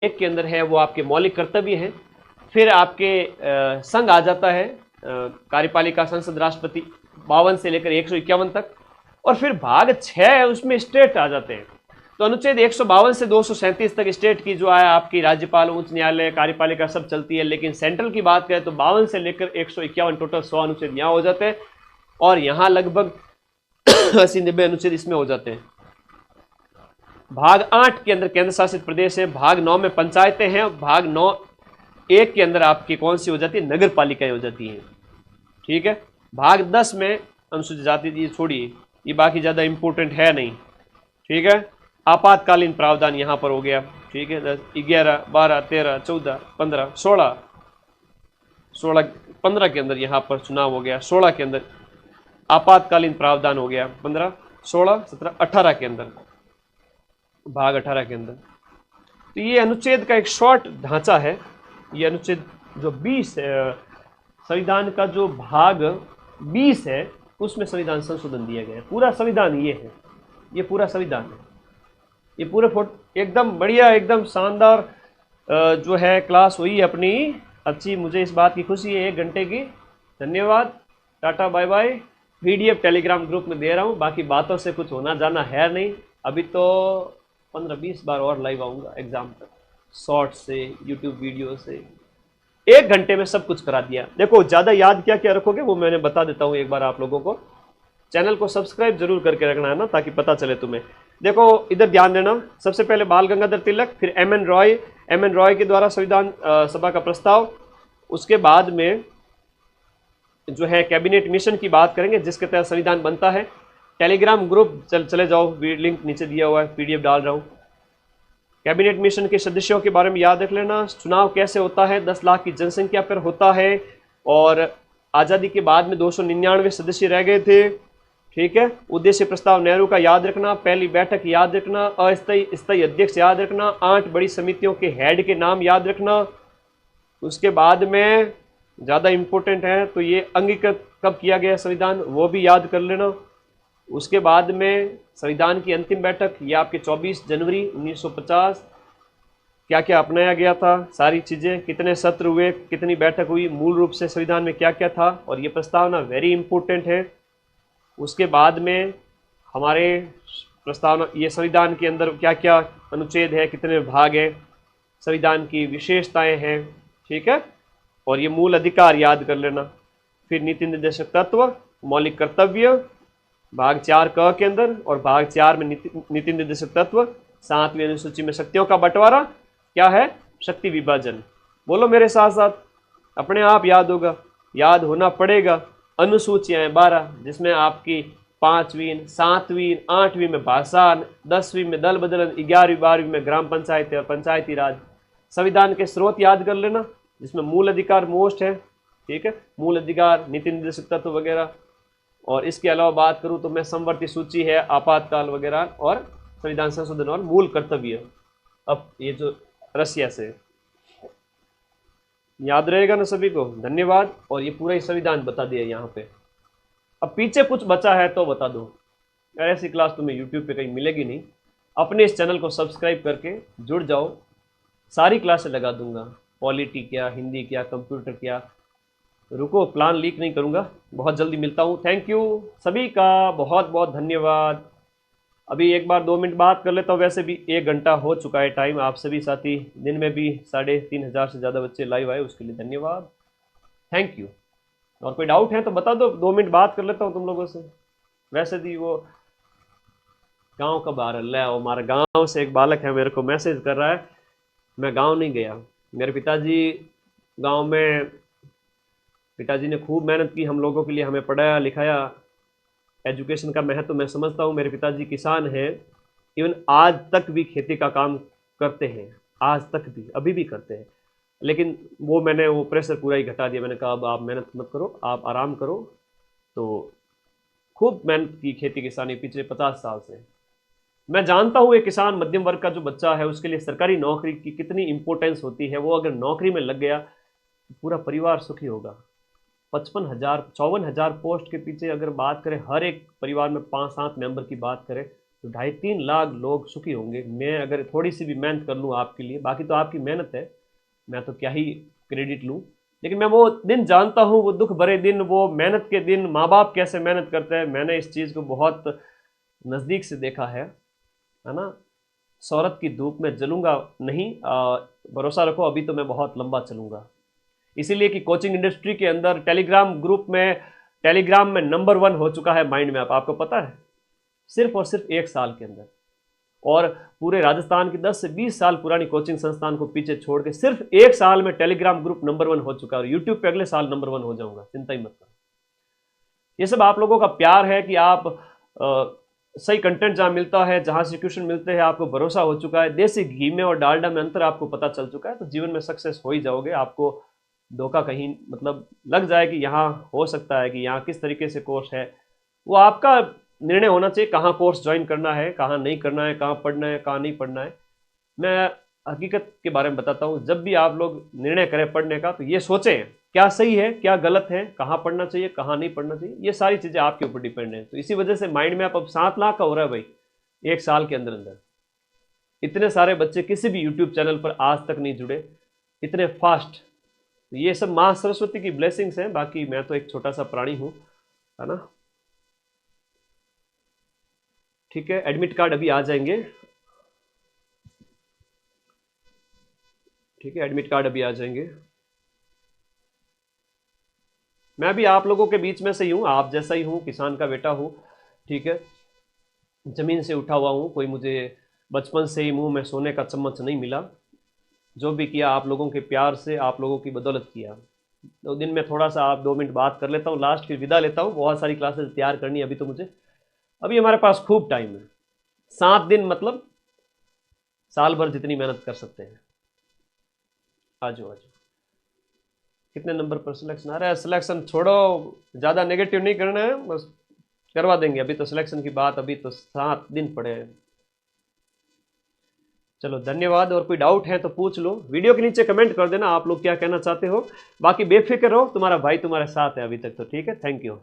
एक के अंदर है वो आपके मौलिक कर्तव्य हैं। फिर आपके संघ आ जाता है, कार्यपालिका, संसद, राष्ट्रपति, 52 से लेकर 151 तक। और फिर भाग 6 है, उसमें स्टेट आ जाते हैं। तो अनुच्छेद 152 से 237 तक स्टेट की जो है आपकी राज्यपाल, उच्च न्यायालय, कार्यपालिका सब चलती है। लेकिन सेंट्रल की बात करें तो 52 से लेकर 151 टोटल 100 अनुच्छेद यहाँ हो जाते हैं। और यहाँ लगभग 80-90 अनुच्छेद इसमें हो जाते हैं। भाग 8 के अंदर केंद्र शासित प्रदेश है, भाग 9 में पंचायतें हैं, भाग 9(1) के अंदर आपकी कौन सी हो जाती है, नगर पालिकाएं हो जाती हैं। ठीक है। भाग 10 में अनुसूचित जाति, ये छोड़िए, ये बाकी ज्यादा इंपॉर्टेंट है नहीं। ठीक है। आपातकालीन प्रावधान यहां पर हो गया। ठीक है। 10, 11, 12, 13, 14, 15, 16, 15 के अंदर यहां पर चुनाव हो गया। 16 के अंदर आपातकालीन प्रावधान हो गया। 15, 16, 17, 18 के अंदर, भाग 18 के अंदर। तो ये अनुच्छेद का एक शॉर्ट ढांचा है। ये अनुच्छेद जो 20 है, संविधान का जो भाग 20 है, उसमें संविधान संशोधन दिया गया है। पूरा संविधान ये है, ये पूरा संविधान है। ये पूरे एकदम बढ़िया, एकदम शानदार जो है क्लास हुई अपनी अच्छी। मुझे इस बात की खुशी है, 1 घंटे की। धन्यवाद, tata bye bye. PDF Telegram group में दे रहा हूँ, बाकी बातों से कुछ होना जाना है नहीं। अभी तो 15-20 बार और लाइव आऊँगा एग्जाम तक, शॉर्ट से, यूट्यूब वीडियो से। 1 घंटे में सब कुछ करा दिया। देखो, ज़्यादा याद क्या क्या रखोगे वो मैंने बता देता हूँ एक बार आप लोगों को। चैनल को सब्सक्राइब जरूर करके रखना है ना, ताकि पता चले तुम्हें। देखो इधर ध्यान देना, सबसे पहले बाल गंगाधर तिलक, फिर एम एन रॉय के द्वारा संविधान सभा का प्रस्ताव। उसके बाद में जो है कैबिनेट मिशन की बात करेंगे, जिसके तहत संविधान बनता है। टेलीग्राम ग्रुप चले जाओ, लिंक नीचे दिया हुआ है, पीडीएफ डाल रहा हूँ। कैबिनेट मिशन के सदस्यों के बारे में याद रख लेना। चुनाव कैसे होता है, 10 लाख की जनसंख्या पर होता है। और आज़ादी के बाद में 299 सदस्य रह गए थे। ठीक है। उद्देश्य प्रस्ताव नेहरू का याद रखना, पहली बैठक याद रखना, अस्थायी अध्यक्ष याद रखना, 8 बड़ी समितियों के हेड के नाम याद रखना। उसके बाद में ज़्यादा इंपॉर्टेंट है तो ये अंगीकृत कब किया गया संविधान, वो भी याद कर लेना। उसके बाद में संविधान की अंतिम बैठक, ये आपके 24 जनवरी 1950। क्या क्या अपनाया गया था, सारी चीज़ें, कितने सत्र हुए, कितनी बैठक हुई, मूल रूप से संविधान में क्या क्या था, और ये प्रस्तावना वेरी इंपॉर्टेंट है। उसके बाद में हमारे प्रस्तावना, ये संविधान के अंदर क्या क्या अनुच्छेद है, कितने भाग हैं, संविधान की विशेषताएं हैं। ठीक है। और ये मूल अधिकार याद कर लेना। फिर नीति निर्देशक तत्व, मौलिक कर्तव्य, भाग 4 क के अंदर, और भाग 4 में नीति निर्देशक तत्व। 7वीं अनुसूची में शक्तियों का बंटवारा क्या है, शक्ति विभाजन। बोलो मेरे साथ साथ, अपने आप याद होगा, याद होना पड़ेगा। अनुसूचियां 12, जिसमें आपकी 5वीं, 7वीं, 8वीं में भाषा, 10वीं में दल बदलन, 11वीं 12वीं में ग्राम पंचायत और पंचायती राज। संविधान के स्रोत याद कर लेना, जिसमें मूल अधिकार मोस्ट है। ठीक है। मूल अधिकार, नीति निर्देशक तत्व वगैरह। और इसके अलावा बात करूं तो मैं समवर्ती सूची है, आपातकाल वगैरह, और संविधान संशोधन और मूल कर्तव्य। अब ये जो रसिया से याद रहेगा ना सभी को, धन्यवाद। और ये पूरा ही संविधान बता दिया यहाँ पे। अब पीछे कुछ बचा है तो बता दो, ऐसी क्लास तुम्हें यूट्यूब पे कहीं मिलेगी नहीं। अपने इस चैनल को सब्सक्राइब करके जुड़ जाओ, सारी क्लासें लगा दूंगा, पॉलिटी क्या, हिंदी क्या, कंप्यूटर क्या। रुको, प्लान लीक नहीं करूंगा, बहुत जल्दी मिलता हूँ। थैंक यू सभी का, बहुत बहुत धन्यवाद। अभी एक बार 2 मिनट बात कर लेता हूँ, वैसे भी 1 घंटा हो चुका है टाइम। आप सभी साथी, दिन में भी 3500 से ज़्यादा बच्चे लाइव आए, उसके लिए धन्यवाद, थैंक यू। और कोई डाउट है तो बता दो, 2 मिनट बात कर लेता हूँ तुम लोगों से। वैसे भी वो गाँव कब आ रहा है, वो हमारे गाँव से एक बालक है, मेरे को मैसेज कर रहा है, मैं गाँव नहीं गया। मेरे पिताजी गाँव में, पिताजी ने खूब मेहनत की हम लोगों के लिए, हमें पढ़ाया लिखाया। एजुकेशन का महत्व मैं समझता हूँ। मेरे पिताजी किसान हैं, इवन आज तक भी खेती का काम करते हैं, आज तक भी, अभी भी करते हैं। लेकिन मैंने वो प्रेशर पूरा ही घटा दिया। मैंने कहा अब आप मेहनत मत करो, आप आराम करो। तो खूब मेहनत की खेती किसानी पिछले 50 साल से। मैं जानता हूँ एक किसान मध्यम वर्ग का जो बच्चा है, उसके लिए सरकारी नौकरी की कितनी इंपॉर्टेंस होती है। वो अगर नौकरी में लग गया तो पूरा परिवार सुखी होगा। 55,000 54,000 पोस्ट के पीछे अगर बात करें, हर एक परिवार में 5-7 मेंबर की बात करें, तो 2.5-3 लाख लोग सुखी होंगे। मैं अगर थोड़ी सी भी मेहनत कर लूँ आपके लिए, बाकी तो आपकी मेहनत है, मैं तो क्या ही क्रेडिट लूँ, लेकिन मैं वो दिन जानता हूँ, वो दुख भरे दिन, वो मेहनत के दिन, माँ बाप कैसे मेहनत करते हैं, मैंने इस चीज़ को बहुत नज़दीक से देखा है ना। शोहरत की धूप में जलूंगा नहीं, भरोसा रखो अभी तो मैं बहुत लंबा चलूंगा। इसीलिए कि कोचिंग इंडस्ट्री के अंदर टेलीग्राम में नंबर 1 हो चुका है माइंड मैप, आपको पता है, सिर्फ और सिर्फ 1 साल के अंदर। और पूरे राजस्थान की 10 से 20 साल पुरानी कोचिंग संस्थान को पीछे छोड़ के सिर्फ 1 साल में टेलीग्राम ग्रुप नंबर 1 हो चुका है, और यूट्यूब पे अगले साल नंबर 1 हो जाऊंगा, चिंता ही मत करो। ये सब आप लोगों का प्यार है कि आप सही कंटेंट जहां मिलता है, जहां से क्वेश्चन मिलते हैं, आपको भरोसा हो चुका है, देसी घी में और डालडा में अंतर आपको पता चल चुका है, तो जीवन में सक्सेस हो ही जाओगे। आपको धोखा कहीं मतलब लग जाए कि यहाँ हो सकता है कि यहाँ किस तरीके से कोर्स है, वो आपका निर्णय होना चाहिए, कहाँ कोर्स ज्वाइन करना है, कहाँ नहीं करना है, कहाँ पढ़ना है, कहाँ नहीं पढ़ना है। मैं हकीकत के बारे में बताता हूँ, जब भी आप लोग निर्णय करें पढ़ने का, तो ये सोचें क्या सही है, क्या गलत है, कहाँ पढ़ना चाहिए, कहाँ नहीं पढ़ना चाहिए, ये सारी चीज़ें आपके ऊपर डिपेंड है। तो इसी वजह से माइंड मैप अब 7 लाख का हो रहा है भाई, 1 साल के अंदर अंदर। इतने सारे बच्चे किसी भी यूट्यूब चैनल पर आज तक नहीं जुड़े इतने फास्ट। तो ये सब माँ सरस्वती की ब्लेसिंग्स हैं, बाकी मैं तो एक छोटा सा प्राणी हूँ, है ना। ठीक है, एडमिट कार्ड अभी आ जाएंगे, ठीक है, एडमिट कार्ड अभी आ जाएंगे। मैं भी आप लोगों के बीच में से ही हूँ, आप जैसा ही हूँ, किसान का बेटा हूँ, ठीक है, जमीन से उठा हुआ हूँ, कोई मुझे बचपन से ही मुंह में सोने का चम्मच नहीं मिला। जो भी किया आप लोगों के प्यार से, आप लोगों की बदौलत किया। तो दिन में थोड़ा सा आप 2 मिनट बात कर लेता हूँ, लास्ट फिर विदा लेता हूँ, बहुत सारी क्लासेस तैयार करनी है अभी तो मुझे, अभी हमारे पास खूब टाइम है, 7 दिन मतलब साल भर जितनी मेहनत कर सकते हैं। आज कितने नंबर पर सिलेक्शन आ रहा है? सिलेक्शन छोड़ो, ज़्यादा नेगेटिव नहीं करना है, बस करवा देंगे। अभी तो सिलेक्शन की बात, अभी तो 7 दिन पड़े हैं। चलो धन्यवाद, और कोई डाउट है तो पूछ लो, वीडियो के नीचे कमेंट कर देना आप लोग क्या कहना चाहते हो। बाकी बेफिक्र रहो, तुम्हारा भाई तुम्हारे साथ है अभी तक तो, ठीक है, थैंक यू।